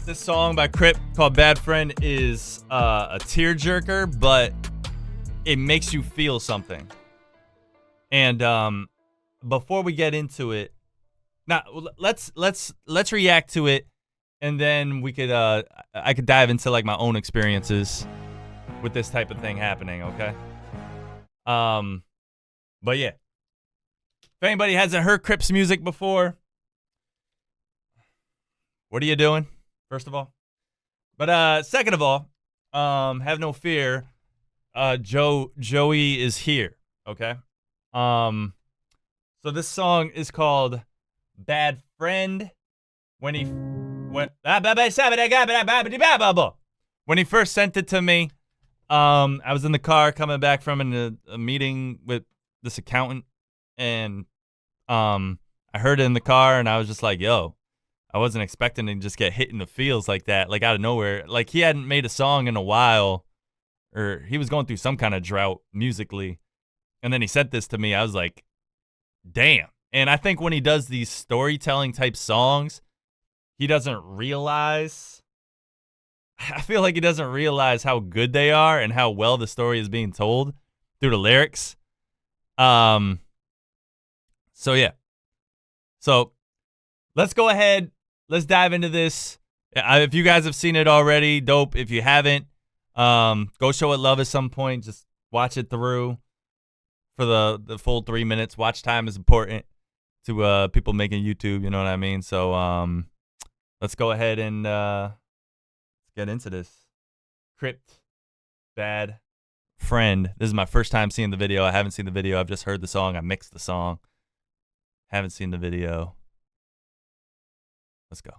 This song by Crypt called Bad Friend is a tearjerker, but it makes you feel something. And before we get into it, now let's react to it, and then we could I could dive into like my own experiences with this type of thing happening, okay? But yeah. If anybody hasn't heard Crypt's music before, what are you doing? First of all. But second of all, have no fear. Joey is here, okay? So this song is called Bad Friend. When he first sent it to me, I was in the car coming back from a meeting with this accountant, and I heard it in the car, and I was just like, yo, I wasn't expecting to just get hit in the feels like that, like out of nowhere. Like he hadn't made a song in a while, or he was going through some kind of drought musically. And then he sent this to me. I was like, damn. And I think when he does these storytelling type songs, he doesn't realize, I feel like he doesn't realize how good they are and how well the story is being told through the lyrics. So yeah. So let's go ahead. Let's dive into this. If you guys have seen it already, dope. If you haven't, go show it love at some point. Just watch it through for the full 3 minutes. Watch time is important to people making YouTube, you know what I mean? So let's go ahead and get into this. Crypt, Bad Friend. This is my first time seeing the video. I haven't seen the video. I've just heard the song. I mixed the song. Haven't seen the video. Let's go.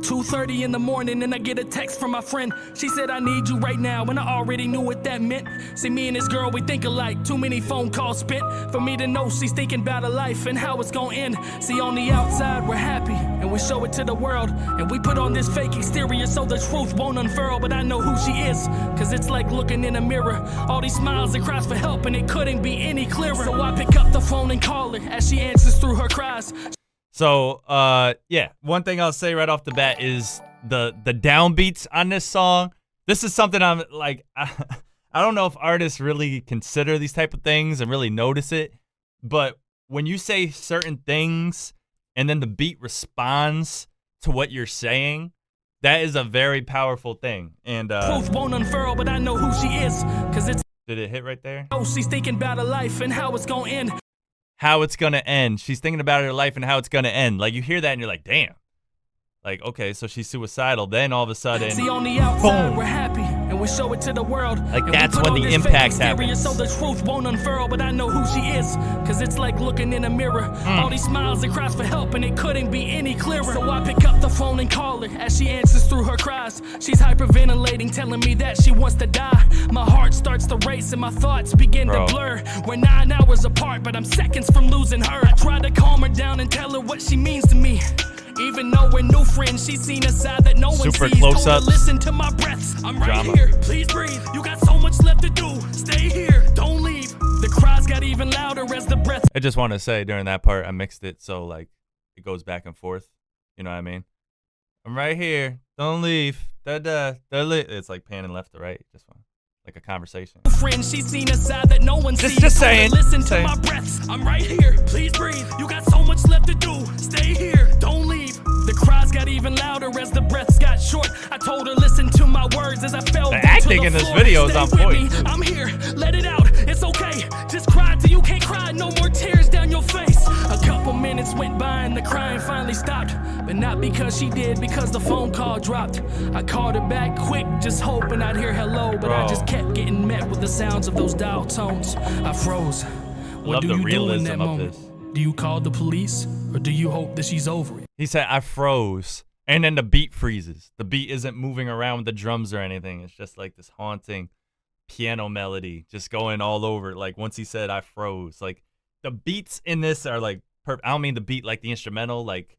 2:30 in the morning and I get a text from my friend. She said, I need you right now, and I already knew what that meant. See, me and this girl, we think alike. Too many phone calls spent for me to know she's thinking about her life and how it's gonna end. See, on the outside, we're happy, and we show it to the world. And we put on this fake exterior so the truth won't unfurl. But I know who she is, cause it's like looking in a mirror. All these smiles and cries for help, and it couldn't be any clearer. So I pick up the phone and call her as she answers through her cries. So, yeah, one thing I'll say right off the bat is the downbeats on this song. This is something I'm like, I don't know if artists really consider these type of things and really notice it, but when you say certain things and then the beat responds to what you're saying, that is a very powerful thing. And truth won't unfurl, but I know who she is, cause it's. Did it hit right there? Oh, she's thinking about her life and how it's gonna end. How it's gonna end. She's thinking about her life and how it's gonna end. Like, you hear that and you're like, damn. Like, okay, so she's suicidal. Then all of a sudden, see, on the outside, boom. We're happy, and we show it to the world. Like, that's when the impact happens. So the truth won't unfurl, but I know who she is, cause it's like looking in a mirror. All these smiles and cries for help, and it couldn't be any clearer. So I pick up the phone and call her as she answers through her cries. She's hyperventilating, telling me that she wants to die. My heart starts to race and my thoughts begin to blur. We're 9 hours apart, but I'm seconds from losing her. I try to calm her down and tell her what she means to me. Even though we're new friends, she's seen a side that no one super sees. close ups. Listen to my breaths. I'm right Drama. here. Please breathe. You got so much left to do. Stay here. Don't leave. The cries got even louder as the breath. I just want to say during that part, I mixed it so like it goes back and forth. You know what I mean? I'm right here. Don't leave. It's like panning left to right. Just one. Like a conversation. Friend, she's seen a side that no one sees. Just saying. Listen to my breaths. I'm right here. Please breathe. You got so much left to do. Stay here. Don't leave. The cries got even louder as the breaths got short. I told her listen to my words as I fell the into acting the in this floor. video is Stay on with point. me. I'm here. Let it out. It's okay. Just cry till you can't cry. No more tears down your face. A couple minutes went by and the crying finally stopped. But not because she did, because the phone call dropped. I called her back quick, just hoping I'd hear hello. But I just kept getting met with the sounds of those dial tones. I froze. What do you do in that moment? Do you call the police, or do you hope that she's over it? He said, I froze. And then the beat freezes. The beat isn't moving around with the drums or anything. It's just like this haunting piano melody just going all over. Like, once he said, I froze. Like, the beats in this are like, I don't mean the beat like the instrumental, like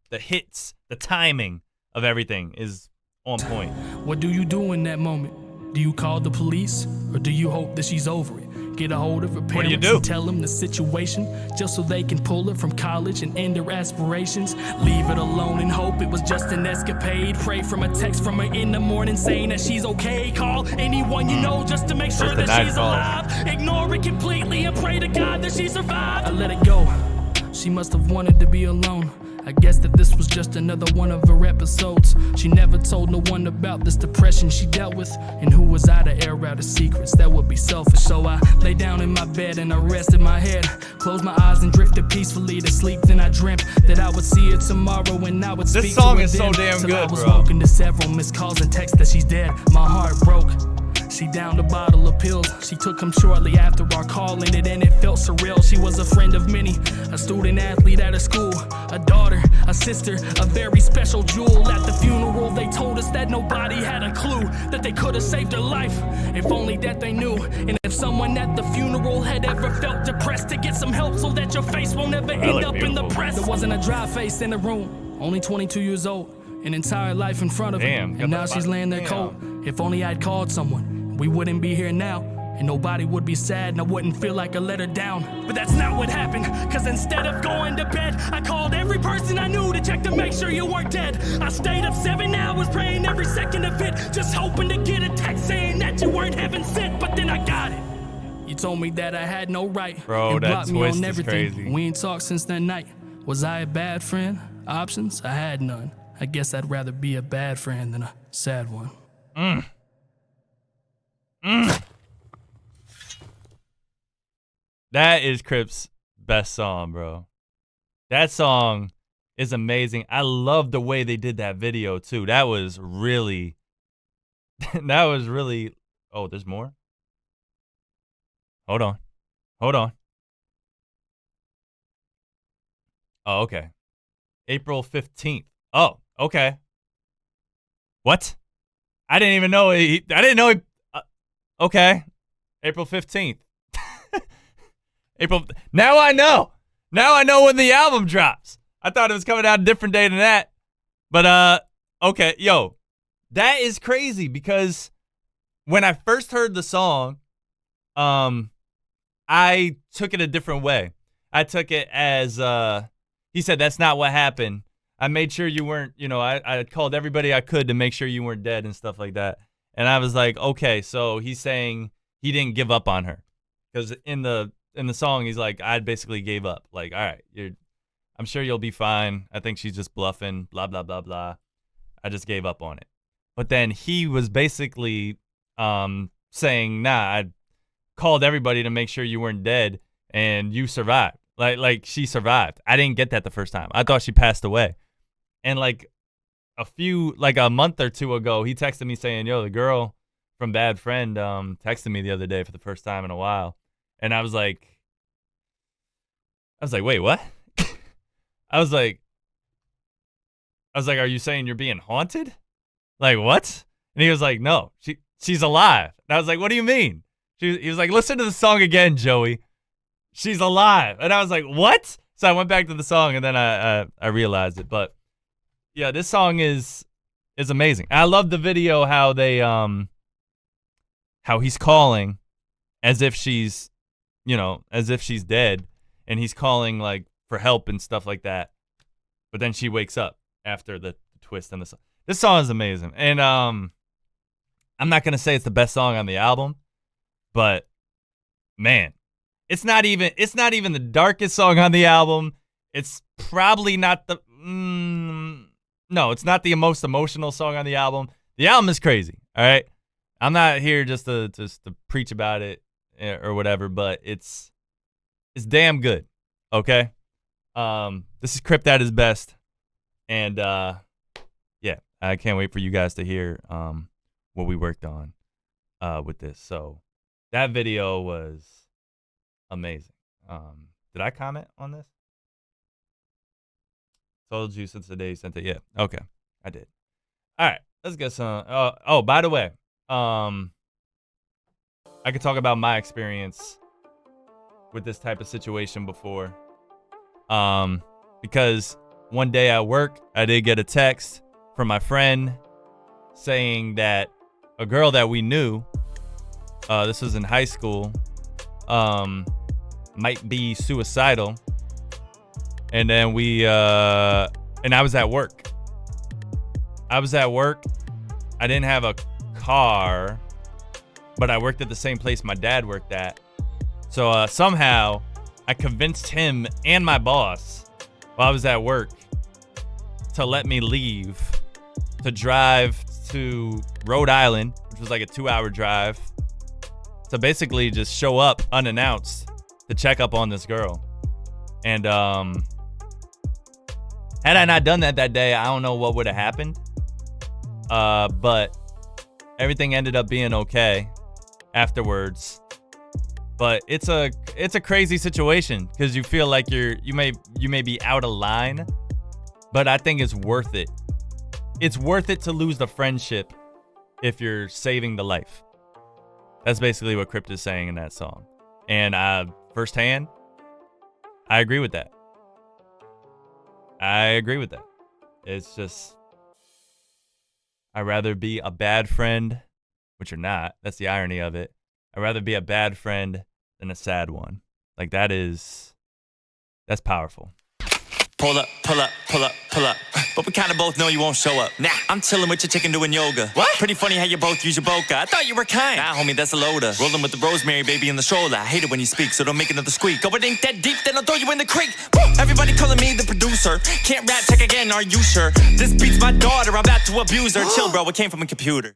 the hits, the timing of everything is on point. What do you do in that moment? Do you call the police or do you hope that she's over it? Get a hold of her parents and tell them the situation just so they can pull her from college and end her aspirations. Leave it alone and hope it was just an escapade. Pray from a text from her in the morning saying that she's okay. Call anyone you know just to make sure that she's alive. Ignore it completely and pray to God that she survived. I let it go. She must have wanted to be alone. I guess that this was just another one of her episodes. She never told no one about this depression she dealt with, and who was I to air out her secrets? That would be selfish. So I lay down in my bed and I rested my head, closed my eyes and drifted peacefully to sleep. Then I dreamt that I would see her tomorrow and I would speak this song to her is then, so damn till good, I was bro. woken to several missed calls and texts that she's dead. My heart broke. She downed a bottle of pills. She took them shortly after our call ended, and it felt surreal. She was a friend of many, a student athlete at her school, a daughter, a sister, a very special jewel. At the funeral, they told us that nobody had a clue that they could have saved her life, if only that they knew. And if someone at the funeral had ever felt depressed, to get some help so that your face won't ever end up in the press. There wasn't a dry face in the room, only 22 years old, an entire life in front of her, and now she's laying there cold. If only I'd called someone, we wouldn't be here now, and nobody would be sad, and I wouldn't feel like I let her down. But that's not what happened, cause instead of going to bed, I called every person I knew to check to make sure you weren't dead. I stayed up 7 hours praying every second of it, just hoping to get a text saying that you weren't heaven sent, but then I got it. You told me that I had no right, bro, and that blocked me twist on is everything. crazy. We ain't talked since that night. Was I a bad friend? Options? I had none. I guess I'd rather be a bad friend than a sad one. That is Crypt's best song, bro. That song is amazing. I love the way they did that video too. That was really oh, there's more? Hold on. Oh, okay. April 15th. Oh, okay. What? I didn't even know he okay. April 15th. Now I know when the album drops. I thought it was coming out a different day than that. But okay, yo, that is crazy because when I first heard the song, I took it a different way. I took it as he said that's not what happened. I made sure you weren't, I called everybody I could to make sure you weren't dead and stuff like that. And I was like, okay, so he's saying he didn't give up on her. Because in the song, he's like, I basically gave up. Like, all right, I'm sure you'll be fine. I think she's just bluffing, blah, blah, blah, blah. I just gave up on it. But then he was basically saying, nah, I called everybody to make sure you weren't dead and you survived. Like she survived. I didn't get that the first time. I thought she passed away. And like a month or two ago, he texted me saying, yo, the girl from Bad Friend texted me the other day for the first time in a while. And I was like, wait, what? I was like, are you saying you're being haunted? Like, what? And he was like, no, she's alive. And I was like, what do you mean? He was like, listen to the song again, Joey. She's alive. And I was like, what? So I went back to the song and then I realized it. But yeah, this song is amazing. I love the video how they how he's calling as if she's dead, and he's calling like for help and stuff like that. But then she wakes up after the twist in the song. This song is amazing. And I'm not gonna say it's the best song on the album, but man, it's not even the darkest song on the album. It's probably not the no, it's not the most emotional song on the album. The album is crazy, all right? I'm not here just to preach about it or whatever, but it's damn good, okay? This is Crypt at his best, and yeah, I can't wait for you guys to hear what we worked on with this. So that video was amazing. Did I comment on this? Told you since the day you sent it. Yeah, okay, I did. All right, let's get some. Oh, by the way, I could talk about my experience with this type of situation before. Because one day at work, I did get a text from my friend saying that a girl that we knew, this was in high school, might be suicidal. And then and I was at work. I didn't have a car, but I worked at the same place my dad worked at. So somehow I convinced him and my boss while I was at work to let me leave to drive to Rhode Island, which was like a 2-hour drive, to basically just show up unannounced to check up on this girl. And had I not done that day, I don't know what would have happened. But everything ended up being okay afterwards. But it's a crazy situation because you feel like you may be out of line, but I think it's worth it. It's worth it to lose the friendship if you're saving the life. That's basically what Crypt is saying in that song. And firsthand, I agree with that. It's just, I'd rather be a bad friend, which you're not. That's the irony of it. I'd rather be a bad friend than a sad one. Like that's powerful. Pull up, pull up, pull up, pull up. But we kinda both know you won't show up. Nah, I'm chilling with your chicken doing yoga. What? Pretty funny how you both use your boca. I thought you were kind. Nah, homie, that's a loader. Rolling with the rosemary, baby, in the stroller. I hate it when you speak, so don't make another squeak. Oh, it ain't that deep, then I'll throw you in the creek. Woo! Everybody calling me the producer. Can't rap, check again, are you sure? This beats my daughter, I'm about to abuse her. Chill, bro, it came from a computer.